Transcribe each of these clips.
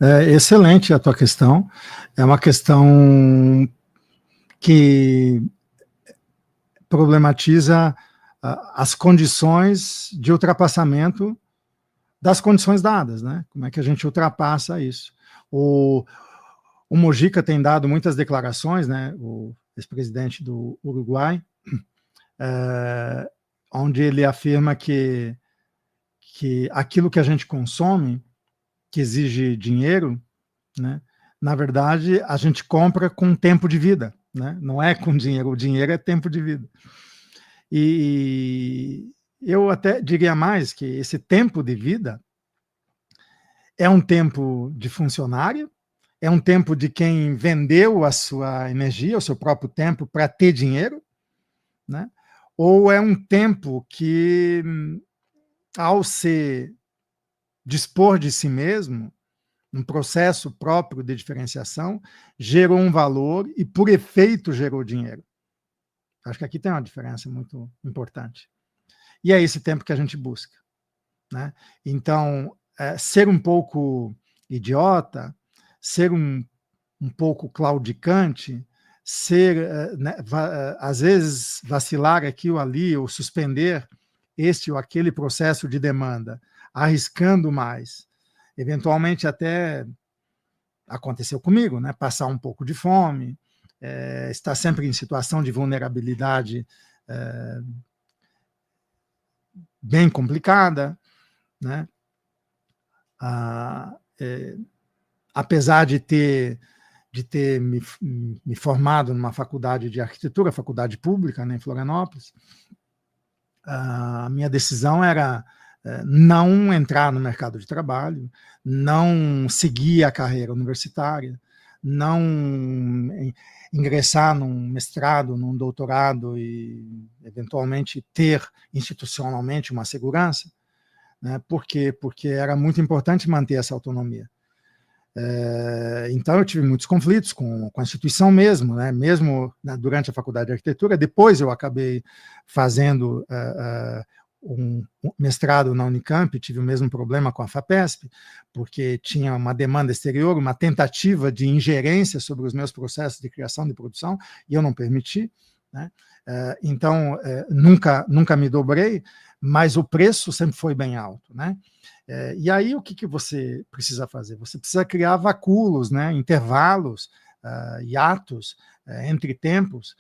Excelente a tua questão. É uma questão que problematiza as condições de ultrapassamento das condições dadas, né? Como é que a gente ultrapassa isso? O Mujica tem dado muitas declarações, né? O ex-presidente do Uruguai, onde ele afirma que aquilo que a gente consome, que exige dinheiro, né? Na verdade, a gente compra com tempo de vida, né? Não é com dinheiro, o dinheiro é tempo de vida. E eu até diria mais que esse tempo de vida é um tempo de funcionário, é um tempo de quem vendeu a sua energia, o seu próprio tempo, para ter dinheiro, né? Ou é um tempo que, ao se dispor de si mesmo, um processo próprio de diferenciação, gerou um valor e, por efeito, gerou dinheiro. Acho que aqui tem uma diferença muito importante. E é esse tempo que a gente busca, né? Então, ser um pouco idiota, ser um pouco claudicante, ser, né, às vezes, vacilar aqui ou ali, ou suspender este ou aquele processo de demanda, arriscando mais, eventualmente até aconteceu comigo, né? Passar um pouco de fome, estar sempre em situação de vulnerabilidade bem complicada, né? Apesar de ter me formado numa faculdade de arquitetura, faculdade pública, né, em Florianópolis, a minha decisão era não entrar no mercado de trabalho, não seguir a carreira universitária, não ingressar num mestrado, num doutorado e, eventualmente, ter institucionalmente uma segurança. Né? Por quê? Porque era muito importante manter essa autonomia. Então, eu tive muitos conflitos com a instituição mesmo, né? Mesmo durante a faculdade de arquitetura. Depois eu acabei fazendo um mestrado na Unicamp, tive o mesmo problema com a FAPESP, porque tinha uma demanda exterior, uma tentativa de ingerência sobre os meus processos de criação e produção, e eu não permiti, né? Então, nunca me dobrei, mas o preço sempre foi bem alto, né? E aí, o que você precisa fazer? Você precisa criar vacúolos, né, intervalos, hiatos entre tempos,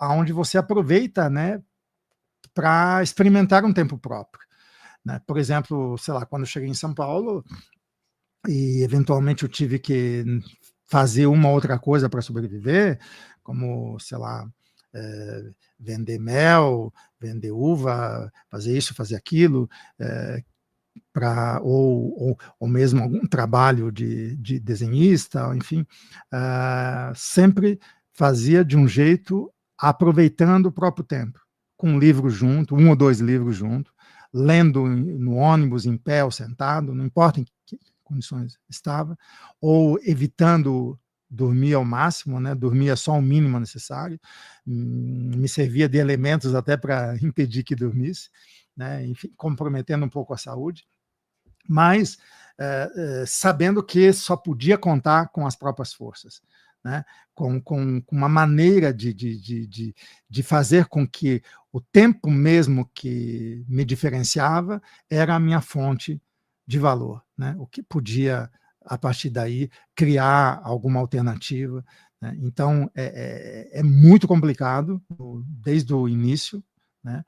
onde você aproveita, né, para experimentar um tempo próprio. Né? Por exemplo, sei lá, quando eu cheguei em São Paulo e, eventualmente, eu tive que fazer uma outra coisa para sobreviver, como, sei lá, vender mel, vender uva, fazer isso, fazer aquilo, ou mesmo algum trabalho de desenhista, enfim, sempre fazia de um jeito aproveitando o próprio tempo, com um livro junto, um ou dois livros junto, lendo no ônibus, em pé ou sentado, não importa em que condições estava, ou evitando dormir ao máximo, né? Dormia só o mínimo necessário, me servia de elementos até para impedir que dormisse, né? Enfim, comprometendo um pouco a saúde, mas sabendo que só podia contar com as próprias forças, né? com uma maneira de fazer com que o tempo mesmo que me diferenciava era a minha fonte de valor, né? O que podia, a partir daí, criar alguma alternativa, né? Então, é muito complicado desde o início, né?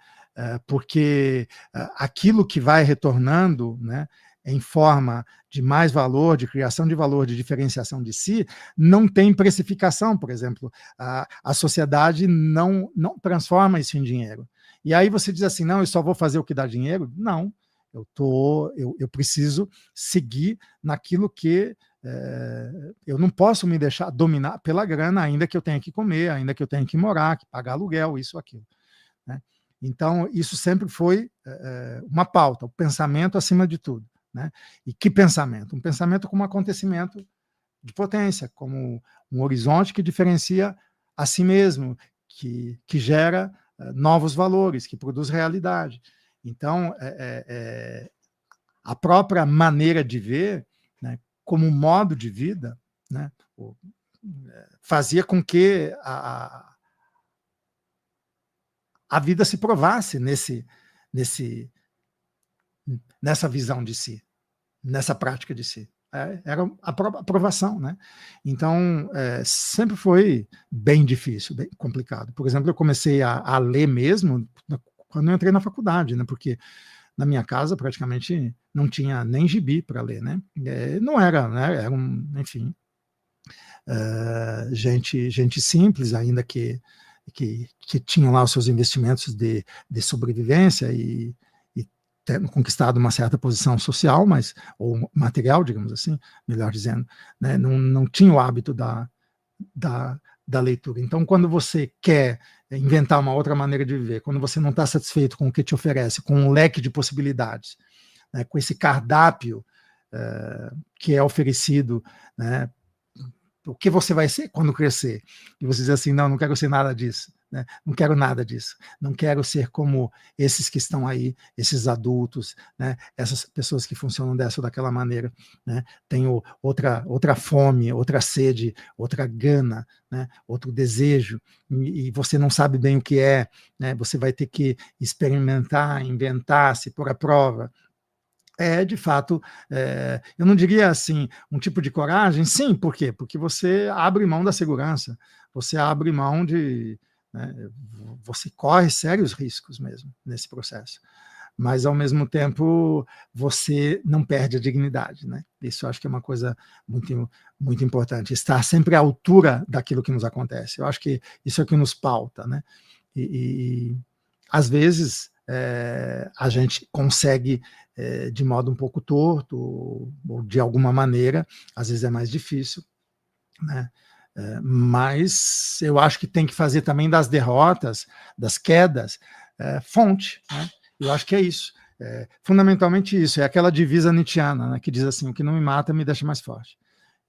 Porque aquilo que vai retornando, né, em forma de mais valor, de criação de valor, de diferenciação de si, não tem precificação, por exemplo. A sociedade não transforma isso em dinheiro. E aí você diz assim, não, eu só vou fazer o que dá dinheiro? Não, eu preciso seguir naquilo que eu não posso me deixar dominar pela grana, ainda que eu tenha que comer, ainda que eu tenha que morar, que pagar aluguel, isso, aquilo. Né? Então, isso sempre foi uma pauta, o pensamento acima de tudo. Né? E que pensamento? Um pensamento como um acontecimento de potência, como um horizonte que diferencia a si mesmo, que gera novos valores, que produz realidade. Então, a própria maneira de ver, né, como modo de vida, né, fazia com que a vida se provasse nessa visão de si, nessa prática de si. Era a aprovação, né? Então, sempre foi bem difícil, bem complicado. Por exemplo, eu comecei a ler mesmo quando eu entrei na faculdade, né? Porque na minha casa praticamente não tinha nem gibi para ler, né? Não era, né? Era enfim, gente simples, ainda que tinham lá os seus investimentos de sobrevivência e tendo conquistado uma certa posição social, ou material, digamos assim, melhor dizendo, né? Não tinha o hábito da leitura. Então, quando você quer inventar uma outra maneira de viver, quando você não está satisfeito com o que te oferece, com um leque de possibilidades, né, com esse cardápio que é oferecido, né, o que você vai ser quando crescer, e você diz assim, não quero ser nada disso, né? Não quero nada disso, não quero ser como esses que estão aí, esses adultos, né? Essas pessoas que funcionam dessa ou daquela maneira, né? Tenho outra fome, outra sede, outra gana, né? Outro desejo, e você não sabe bem o que é, né? Você vai ter que experimentar, inventar, se pôr à prova. De fato, eu não diria assim, um tipo de coragem, sim, por quê? Porque você abre mão da segurança, você abre mão né, você corre sérios riscos mesmo nesse processo, mas ao mesmo tempo você não perde a dignidade, né? Isso eu acho que é uma coisa muito, muito importante, estar sempre à altura daquilo que nos acontece, eu acho que isso é o que nos pauta, né? E às vezes a gente consegue de modo um pouco torto, ou de alguma maneira, às vezes é mais difícil, né? Mas eu acho que tem que fazer também das derrotas, das quedas, fonte, né? Eu acho que é isso, fundamentalmente isso, é aquela divisa nietzschiana, né, que diz assim, o que não me mata me deixa mais forte.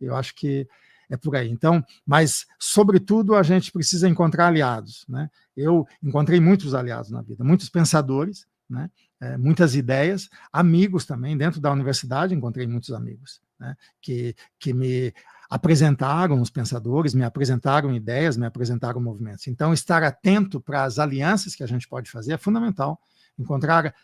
Eu acho que é por aí. Então, mas, sobretudo, a gente precisa encontrar aliados, né? Eu encontrei muitos aliados na vida, muitos pensadores, né? Muitas ideias, amigos também, dentro da universidade encontrei muitos amigos, né? que me apresentaram os pensadores, me apresentaram ideias, me apresentaram movimentos. Então, estar atento para as alianças que a gente pode fazer é fundamental, encontrar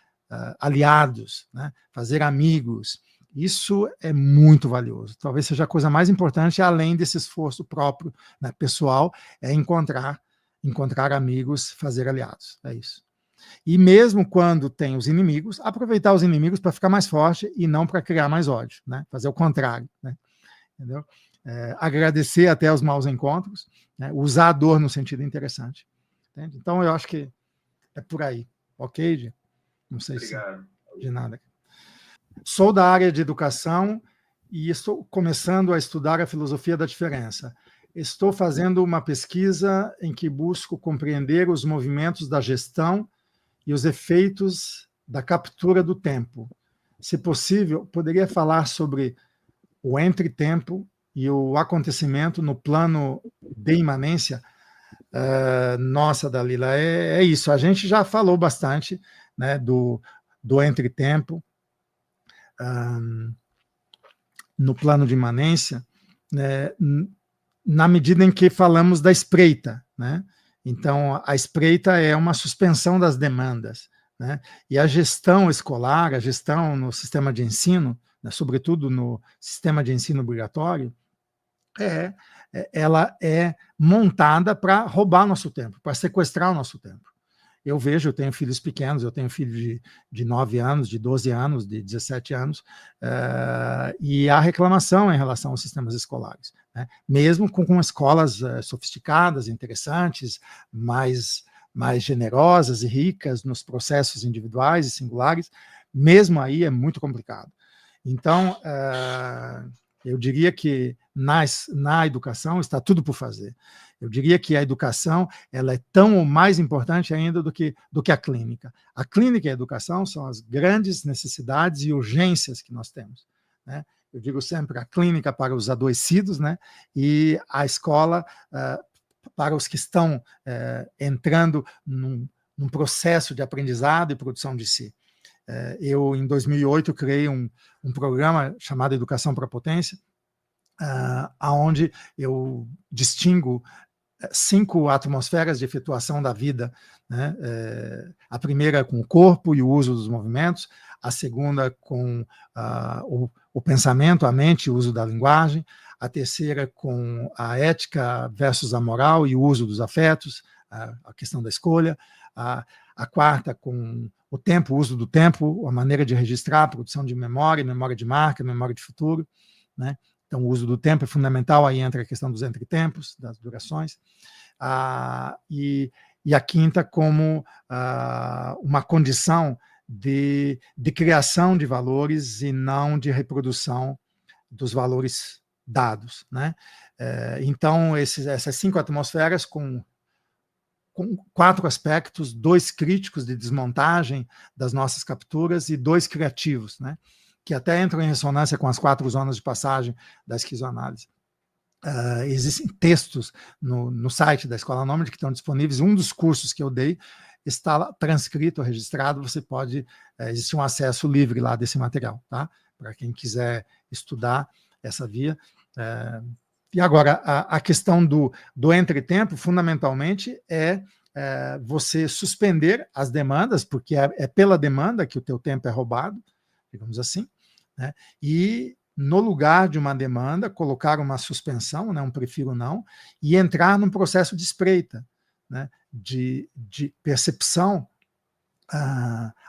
aliados, né? Fazer amigos, isso é muito valioso. Talvez seja a coisa mais importante, além desse esforço próprio, né, pessoal, é encontrar amigos, fazer aliados. É isso. E mesmo quando tem os inimigos, aproveitar os inimigos para ficar mais forte e não para criar mais ódio, né? Fazer o contrário, né? Entendeu? Agradecer até os maus encontros, né? Usar a dor no sentido interessante. Entende? Então, eu acho que é por aí. Ok, Di? Não sei Obrigado. se de nada. Sou da área de educação e estou começando a estudar a filosofia da diferença. Estou fazendo uma pesquisa em que busco compreender os movimentos da gestão e os efeitos da captura do tempo. Se possível, poderia falar sobre o entretempo e o acontecimento no plano de imanência? Nossa, Dalila, é isso. A gente já falou bastante, né, do entretempo, no plano de imanência, né, na medida em que falamos da espreita, né? Então, a espreita é uma suspensão das demandas, né? E a gestão escolar, a gestão no sistema de ensino, né, sobretudo no sistema de ensino obrigatório, ela é montada para roubar nosso tempo, para sequestrar o nosso tempo. Eu vejo, eu tenho filhos pequenos, eu tenho filho de 9 anos, de 12 anos, de 17 anos, e há reclamação em relação aos sistemas escolares, né? Mesmo com escolas sofisticadas, interessantes, mais generosas e ricas nos processos individuais e singulares, mesmo aí é muito complicado. Então, eu diria que na educação está tudo por fazer. Eu diria que a educação ela é tão ou mais importante ainda do que a clínica. A clínica e a educação são as grandes necessidades e urgências que nós temos, né? Eu digo sempre a clínica para os adoecidos, né? E a escola para os que estão entrando num processo de aprendizado e produção de si. Eu, em 2008, criei um programa chamado Educação para a Potência, aonde eu distingo 5 atmosferas de efetuação da vida, né? A primeira com o corpo e o uso dos movimentos, a segunda com o pensamento, a mente e o uso da linguagem, a terceira com a ética versus a moral e o uso dos afetos, a questão da escolha, a quarta com o tempo, o uso do tempo, a maneira de registrar, a produção de memória de marca, memória de futuro, né? Então, o uso do tempo é fundamental, aí entra a questão dos entretempos, das durações. E a quinta como uma condição de criação de valores e não de reprodução dos valores dados, né? Então, essas 5 atmosferas com 4 aspectos, 2 críticos de desmontagem das nossas capturas e 2 criativos, né? Que até entram em ressonância com as 4 zonas de passagem da esquizoanálise. Existem textos no site da Escola Nômade que estão disponíveis. Um dos cursos que eu dei está lá, transcrito, registrado. Você pode, existe um acesso livre lá desse material, tá? Para quem quiser estudar essa via. E agora, a questão do entretempo, fundamentalmente, é você suspender as demandas, porque é pela demanda que o teu tempo é roubado, digamos assim, né? E, no lugar de uma demanda, colocar uma suspensão, né, um prefiro não, e entrar num processo de espreita, né, de percepção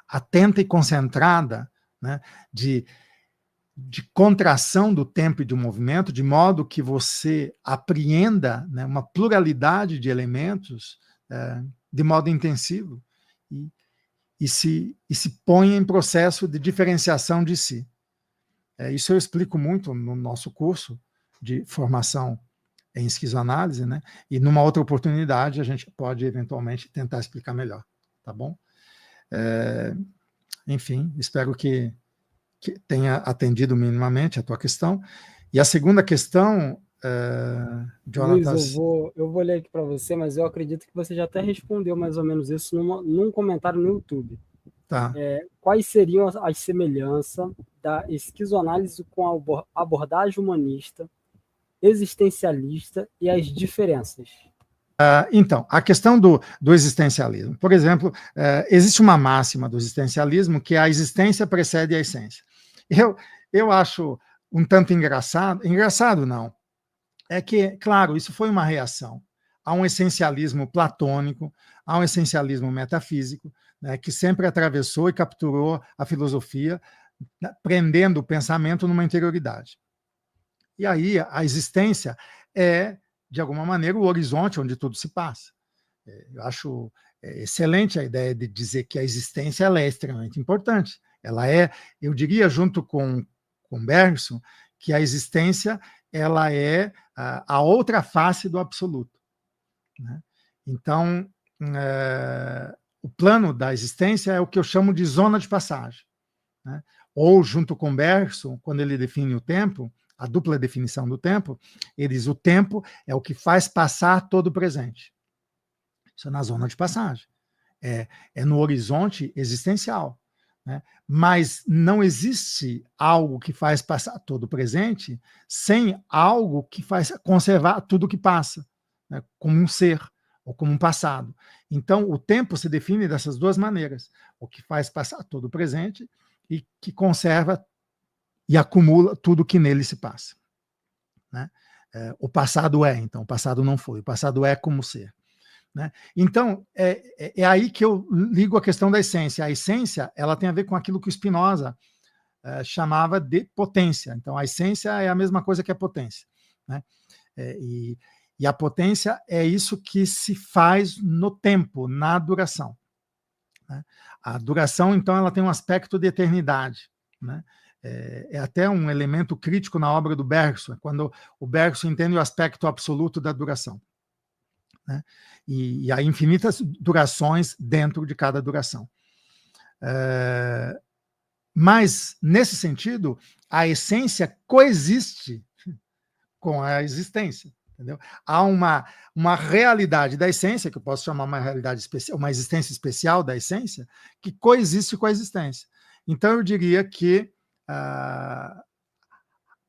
atenta e concentrada, né, de contração do tempo e do movimento, de modo que você apreenda, né, uma pluralidade de elementos de modo intensivo e se ponha em processo de diferenciação de si. Isso eu explico muito no nosso curso de formação em esquizoanálise, né? E numa outra oportunidade a gente pode eventualmente tentar explicar melhor, tá bom? Enfim, espero que tenha atendido minimamente a tua questão. E a segunda questão, Luiz, eu vou ler aqui para você, mas eu acredito que você já até respondeu mais ou menos isso num comentário no YouTube. Tá. Quais seriam as semelhanças da esquizoanálise com a abordagem humanista, existencialista e as diferenças? Então, a questão do existencialismo. Por exemplo, existe uma máxima do existencialismo que a existência precede a essência. Eu acho um tanto engraçado não, é que, claro, isso foi uma reação a um essencialismo platônico, a um essencialismo metafísico, né, que sempre atravessou e capturou a filosofia, né, prendendo o pensamento numa interioridade. E aí a existência é, de alguma maneira, o horizonte onde tudo se passa. Eu acho excelente a ideia de dizer que a existência ela é extremamente importante. Ela é, eu diria, junto com Bergson, que a existência ela é a outra face do absoluto, né? Então, o plano da existência é o que eu chamo de zona de passagem, né? Ou, junto com Bergson, quando ele define o tempo, a dupla definição do tempo, ele diz: o tempo é o que faz passar todo o presente. Isso é na zona de passagem. É no horizonte existencial, né? Mas não existe algo que faz passar todo o presente sem algo que faz conservar tudo que passa, né? Como um ser ou como um passado. Então, o tempo se define dessas duas maneiras: o que faz passar todo o presente e que conserva e acumula tudo que nele se passa, né? O passado então, o passado não foi, o passado é como ser, né? Então, é aí que eu ligo a questão da essência. A essência ela tem a ver com aquilo que o Spinoza chamava de potência. Então, a essência é a mesma coisa que a potência, né? E a potência é isso que se faz no tempo, na duração, né? A duração, então, ela tem um aspecto de eternidade, né? É até um elemento crítico na obra do Bergson, quando o Bergson entende o aspecto absoluto da duração, né? E há infinitas durações dentro de cada duração. Mas, nesse sentido, a essência coexiste com a existência, entendeu? Há uma realidade da essência, que eu posso chamar uma realidade especial, uma existência especial da essência, que coexiste com a existência. Então, eu diria que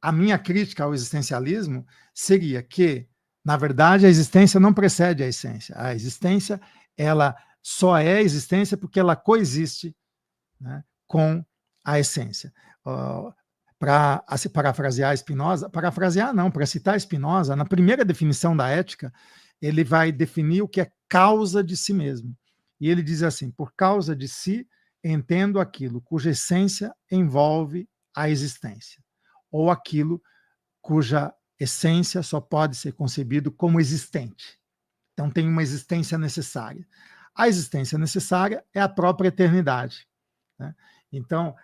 a minha crítica ao existencialismo seria que, na verdade, a existência não precede a essência. A existência, ela só é existência porque ela coexiste, né, com a essência. Para parafrasear Spinoza, para citar Spinoza, na primeira definição da ética, ele vai definir o que é causa de si mesmo. E ele diz assim: por causa de si, entendo aquilo cuja essência envolve a existência, ou aquilo cuja essência só pode ser concebido como existente. Então, tem uma existência necessária. A existência necessária é a própria eternidade, né? Então,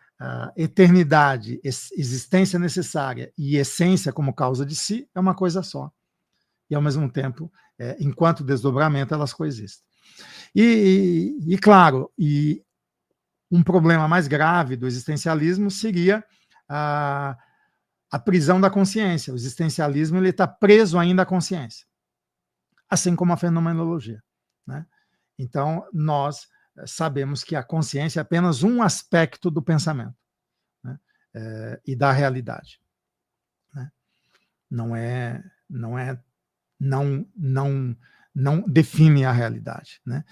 eternidade, existência necessária e essência como causa de si é uma coisa só. E, ao mesmo tempo, enquanto desdobramento, elas coexistem. E claro, um problema mais grave do existencialismo seria a prisão da consciência. O existencialismo está preso ainda à consciência, assim como a fenomenologia, né? Então, nós sabemos que a consciência é apenas um aspecto do pensamento, né? E da realidade, né? Não define a realidade, né?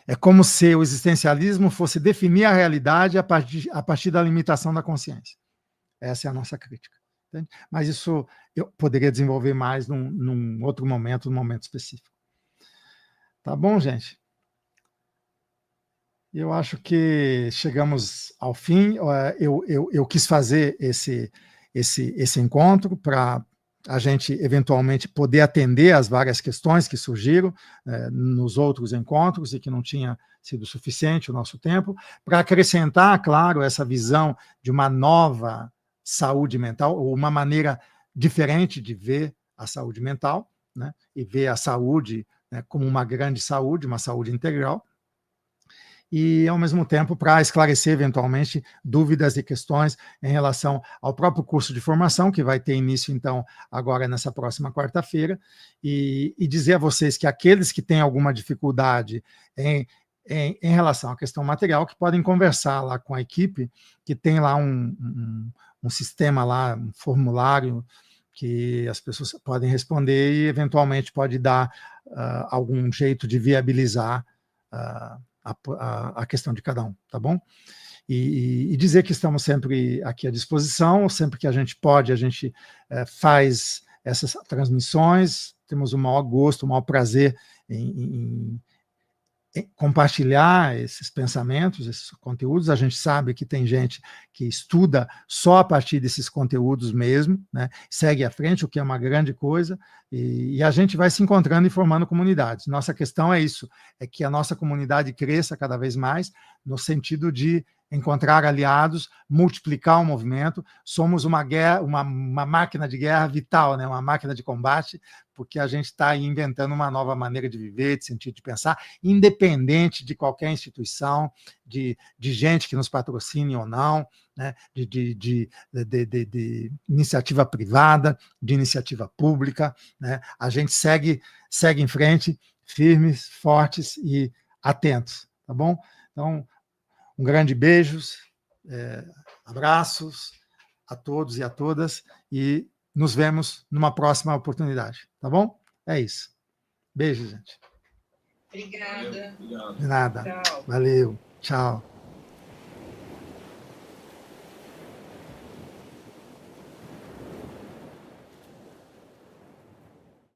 É como se o existencialismo fosse definir a realidade a partir da limitação da consciência. Essa é a nossa crítica. Entende? Mas isso eu poderia desenvolver mais num outro momento, num momento específico. Tá bom, gente? Eu acho que chegamos ao fim. Eu quis fazer esse encontro para a gente eventualmente poder atender às várias questões que surgiram nos outros encontros e que não tinha sido suficiente o nosso tempo, para acrescentar, claro, essa visão de uma nova saúde mental, ou uma maneira diferente de ver a saúde mental, né? E ver a saúde, né, como uma grande saúde, uma saúde integral, e, ao mesmo tempo, para esclarecer, eventualmente, dúvidas e questões em relação ao próprio curso de formação, que vai ter início, então, agora nessa próxima quarta-feira, e dizer a vocês que aqueles que têm alguma dificuldade em relação à questão material, que podem conversar lá com a equipe, que tem lá um sistema lá, um formulário, que as pessoas podem responder e, eventualmente, pode dar algum jeito de viabilizar a questão de cada um, tá bom? E dizer que estamos sempre aqui à disposição, sempre que a gente pode, a gente faz essas transmissões, temos o maior gosto, o maior prazer em compartilhar esses pensamentos, esses conteúdos. A gente sabe que tem gente que estuda só a partir desses conteúdos mesmo, né? Segue à frente, o que é uma grande coisa, e a gente vai se encontrando e formando comunidades. Nossa questão é isso, é que a nossa comunidade cresça cada vez mais, no sentido de encontrar aliados, multiplicar o movimento. Somos uma máquina de guerra vital, né? Uma máquina de combate, porque a gente está inventando uma nova maneira de viver, de sentir, de pensar, independente de qualquer instituição, de gente que nos patrocine ou não, né? de iniciativa privada, de iniciativa pública, né? A gente segue em frente, firmes, fortes e atentos, tá bom? Então, um grande beijo, abraços a todos e a todas, e nos vemos numa próxima oportunidade, tá bom? É isso. Beijo, gente. Obrigada. De nada. Tchau. Valeu. Tchau.